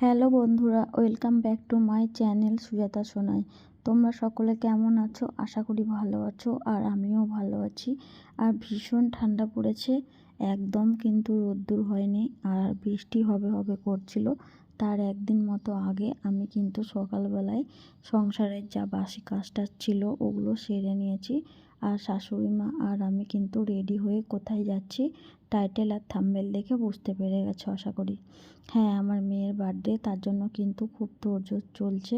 Hello বন্ধুরা, welcome back to my channel Sujata Sonai. তোমরা সকলে কেমন আছো? আশা করি ভালো আছো, আর আমিও ভালো আছি। আর ভীষণ ঠান্ডা পড়েছে, একদম কিন্তু রোদ্দুর হয়নি, আর বৃষ্টি হবে হবে করছিল। তার একদিন মতো আগে আমি কিন্তু সকালবেলায় সংসারের যা বাসি কাজটা ছিল ওগুলো সেরে নিয়েছি। আর শাশুড়ি মা আর আমি কিন্তু রেডি হয়ে কোথায় যাচ্ছি টাইটেল আর থাম্বনেল দেখে বুঝতে পেরে গেছো আশা করি। হ্যাঁ, আমার মেয়ের বার্থডে, তার জন্য কিন্তু খুব তোড়জোড় চলছে।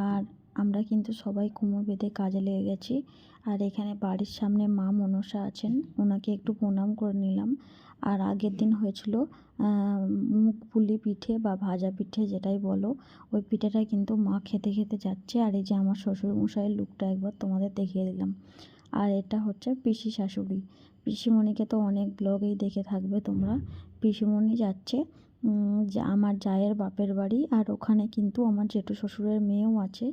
আর আমরা কিন্তু সবাই কোমর বেঁধে কাজে লেগে গেছি। আর এখানে বাড়ির সামনে মা মনসা আছেন, ওনাকে একটু প্রণাম করে নিলাম। আর আগের দিন হয়েছিল মুগ পুলি পিঠে বা ভাজা পিঠে যেটাই বলো, ওই পিঠেটা কিন্তু মা খেতে খেতে যাচ্ছে। আর এই যে আমার শ্বশুরমশাইয়ের লুকটা একবার তোমাদের দেখিয়ে দিলাম। আর এটা হচ্ছে পিসি শাশুড়ি। পিসিমণিকে তো অনেক ব্লগেই দেখে থাকবে তোমরা। পিসিমণি যাচ্ছে আমার জায়ের বাপের বাড়ি, আর ওখানে কিন্তু আমার জেঠু শ্বশুরের মেয়েও আছে।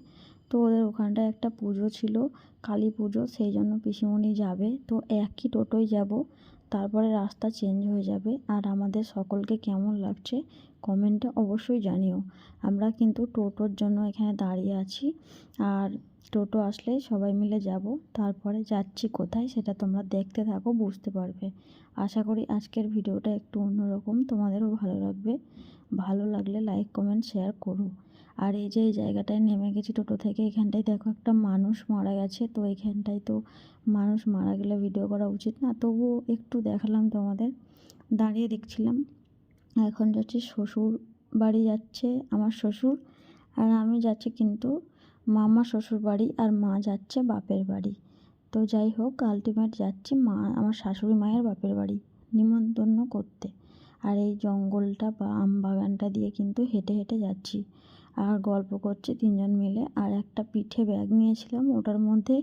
তো ওদের ওখানটায় একটা পুজো ছিল, কালী পুজো, সেই জন্য পিসিমণি যাবে। তো একই টোটোয় যাব, তারপরে রাস্তা চেঞ্জ হয়ে যাবে। আর আমাদের সকলকে কেমন লাগছে কমেন্টে অবশ্যই জানিও। আমরা কিন্তু টোটোর জন্য এখানে দাঁড়িয়ে আছি, আর টোটো আসলে সবাই মিলে যাব। তারপরে যাচ্ছি কোথায় সেটা তোমরা দেখতে থাকো, বুঝতে পারবে। আশা করি আজকের ভিডিওটা একটু অন্যরকম, তোমাদেরও ভালো লাগবে। ভালো লাগলে লাইক কমেন্ট শেয়ার করো। আর এই যে এই জায়গাটায় নেমে গেছি টোটো থেকে, এখানটায় দেখো একটা মানুষ মারা গেছে। তো এখানটায় তো মানুষ মারা গেলে ভিডিও করা উচিত না, তবুও একটু দেখালাম তোমাদের। দাঁড়িয়ে দেখছিলাম। এখন যাচ্ছি শ্বশুর বাড়ি, যাচ্ছে আমার শ্বশুর, আর আমি যাচ্ছি কিন্তু মামা শ্বশুর বাড়ি, আর মা যাচ্ছে বাপের বাড়ি। তো যাই হোক, আলটিমেট যাচ্ছি আমার শাশুড়ি মায়ের বাপের বাড়ি নিমন্ত্রণ করতে। আর এই জঙ্গলটা বা আম বাগানটা দিয়ে কিন্তু হেঁটে হেঁটে যাচ্ছি, আর গল্প করছি তিনজন মিলে। আর একটা পিঠে ব্যাগ নিয়েছিলাম, ওটার মধ্যে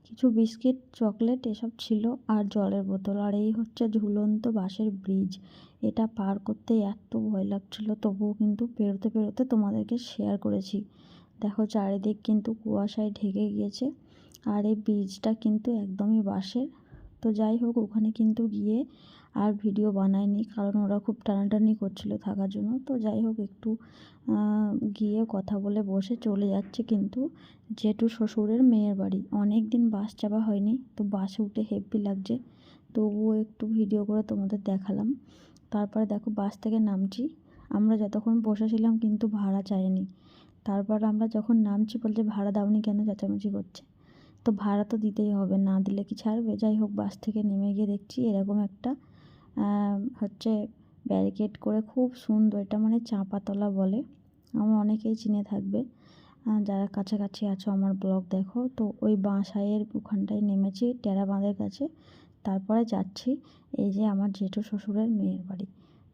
কিছু বিস্কিট চকলেট এসব ছিল, আর জলের বোতল। আর এই হচ্ছে ঝুলন্ত বাঁশের ব্রিজ। এটা পার করতে এত ভয় লাগছিল, তবুও কিন্তু পেরোতে পেরোতে তোমাদেরকে শেয়ার করেছি। দেখো চারিদিক কিন্তু কুয়াশায় ঢেকে গিয়েছে, আর এই ব্রিজটা কিন্তু একদমই বাঁশের। তো যাই হোক, ওখানে কিন্তু গিয়ে আর ভিডিও বানাইনি, কারণ ওরা খুব টানাটানি করছিল থাকার জন্য। তো যাই হোক, একটু গিয়ে কথা বলে বসে চলে যাচ্ছে কিন্তু জেঠু শ্বশুরের মেয়ের বাড়ি। অনেক দিন বাস চাপা হয়নি, তো বাসে উঠে হেব্বি লাগছে, তবুও একটু ভিডিও করে তোমাদের দেখালাম। তারপরে দেখো বাস থেকে নামছি। আমরা যতক্ষণ বসেছিলাম কিন্তু ভাড়া চাইনি। তারপর আমরা যখন নামছি বলছে ভাড়া দাওনি কেন, চেঁচামেচি করছে। তো ভাড়া তো দিতেই হবে, না দিলে কি ছাড়বে। যাই হোক, বাস থেকে নেমে গিয়ে দেখছি এরকম একটা হচ্ছে ব্যারিকেড করে, খুব সুন্দর। এটা মানে চাঁপাতলা বলে, আমার অনেকেই চিনে থাকবে যারা কাছাকাছি আছো, আমার ব্লগ দেখো। তো ওই বাসায়ের ওখানটায় নেমেছি টেরা বাঁধের কাছে। তারপরে যাচ্ছি এই যে আমার জেঠু শ্বশুরের মেয়ের বাড়ি।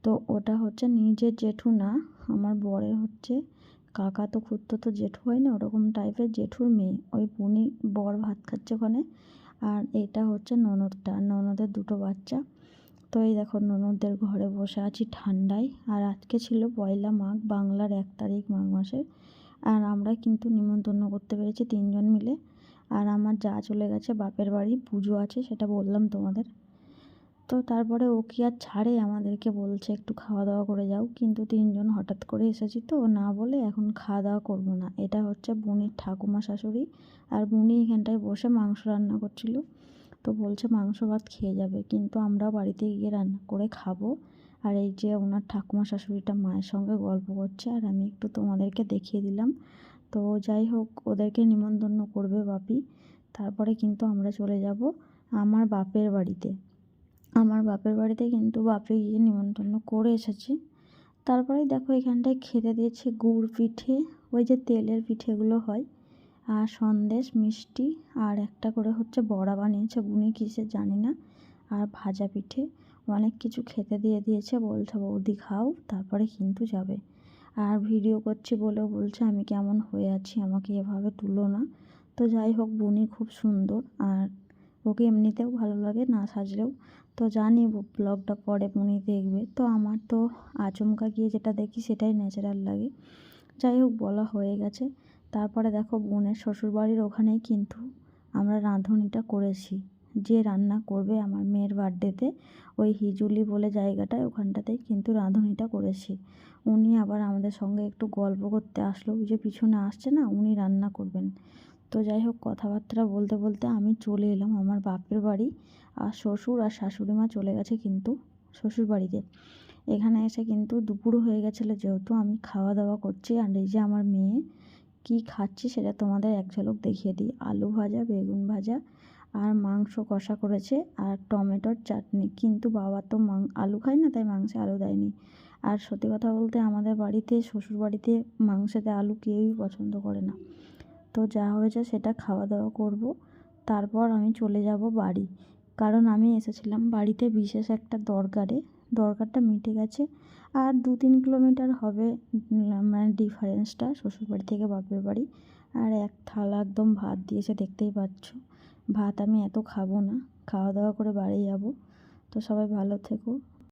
তো ওটা হচ্ছে নিজের জেঠু না, আমার বরের হচ্ছে কাকা, তো খুড়তো জেঠু হয় না, ওরকম টাইপের জেঠুর মেয়ে। ওই বুনি বর ভাত খাচ্ছে ওখানে। আর এটা হচ্ছে ননদটা, ননদের দুটো বাচ্চা। তো এই দেখো ননদদের ঘরে বসে আছি ঠান্ডায়। আর আজকে ছিল পয়লা মাঘ, বাংলার 1 তারিখ মাঘ মাসের। আর আমরা কিন্তু নিমন্ত্রণ করতে পেরেছি তিনজন মিলে। আর আমার যা চলে গেছে বাপের বাড়ি, পুজো আছে, সেটা বললাম তোমাদের। তো তারপরে ও কি আর ছাড়ে, আমাদেরকে বলছে একটু খাওয়া দাওয়া করে যাও, কিন্তু তিনজন হঠাৎ করে এসেছি তো, না বলে এখন খাওয়া দাওয়া করবো না। এটা হচ্ছে বুনির ঠাকুমা শাশুড়ি, আর বুনি এখানটায় বসে মাংস রান্না করছিল। তো বলছে মাংস ভাত খেয়ে যাবে, কিন্তু আমরা বাড়িতে গিয়ে রান্না করে খাবো। আর এই যে ওনার ঠাকুমা শাশুড়িটা মায়ের সঙ্গে গল্প করছে, আর আমি একটু তোমাদেরকে দেখিয়ে দিলাম। তো যাই হোক, ওদেরকে নিমন্ত্রণ করবে বাপি। তারপরে কিন্তু আমরা চলে যাব আমার বাপের বাড়িতে। আমার বাপের বাড়িতে কিন্তু বাপে গিয়ে নিমন্ত্রণ করে এসেছি। তারপরেই দেখো এখানটায় খেতে দিয়েছে গুড় পিঠে, ওই যে তেলের পিঠেগুলো হয়, আর সন্দেশ মিষ্টি, আর একটা করে হচ্ছে বড়া বানিয়েছে বুনি কিসের জানি না, আর ভাজা পিঠে। অনেক কিছু খেতে দিয়ে দিয়েছে, বলছে বৌদি খাও তারপরে কিন্তু যাবে। আর ভিডিও করছি বলেও বলছে আমি কেমন হয়ে আছি, আমাকে এভাবে তুলো না। তো যাই হোক, বুনি খুব সুন্দর, আর ওকে এমনিতেও ভালো লাগে না সাজলেও। তো জানি ব্লগটা পরে বুনি দেখবে, তো আমার তো আচমকা গিয়ে যেটা দেখি সেটাই ন্যাচারাল লাগে। যাই হোক, বলা হয়ে গেছে। তারপরে দেখো বোনের শ্বশুরবাড়ির ওখানেই কিন্তু আমরা রাঁধুনিটা করেছি, যে রান্না করবে আমার মেয়ের বার্থডেতে ওই হিজুলি বলে জায়গাটায় ওখানটাতেই কিন্তু রাঁধুনিটা করেছি। উনি আবার আমাদের সঙ্গে একটু গল্প করতে আসলো, ওই যে পিছনে আসছে না, উনি রান্না করবেন। তো যাই হোক, কথাবার্তা বলতে বলতে আমি চলে এলাম আমার বাপের বাড়ি। আর শ্বশুর আর শাশুড়ি মা চলে গেছে কিন্তু শ্বশুর বাড়িতে। এখানে এসে কিন্তু দুপুর হয়ে গেছিলো, যেহেতু আমি খাওয়া দাওয়া করছি। আর এই যে আমার মেয়ে কি খাচ্ছি সেটা তোমাদের এক ঝলক দেখিয়ে দিই। আলু ভাজা, বেগুন ভাজা আর মাংস কষা করেছে আর টমেটোর চাটনি। কিন্তু বাবা তো আলু খায় না, তাই মাংসে আলু দেয়নি। আর সত্যি কথা বলতে আমাদের বাড়িতে, শ্বশুর বাড়িতে মাংসেতে আলু কেউই পছন্দ করে না। তো যা হয়েছে সেটা খাওয়া দাওয়া করব, তারপর আমি চলে যাব বাড়ি। কারণ আমি এসেছিলাম বাড়িতে বিশেষ একটা দরকারে, দরকারটা মিটে গেছে। আর 2-3 কিলোমিটার হবে মানে ডিফারেন্সটা শ্বশুরবাড়ি থেকে বাপের বাড়ি। আর এক থালা একদম ভাত দিয়েছে, দেখতেই পাচ্ছ। ভাত আমি এত খাবো না, খাওয়া দাওয়া করে বাড়ি যাব। তো সবাই ভালো থেকো,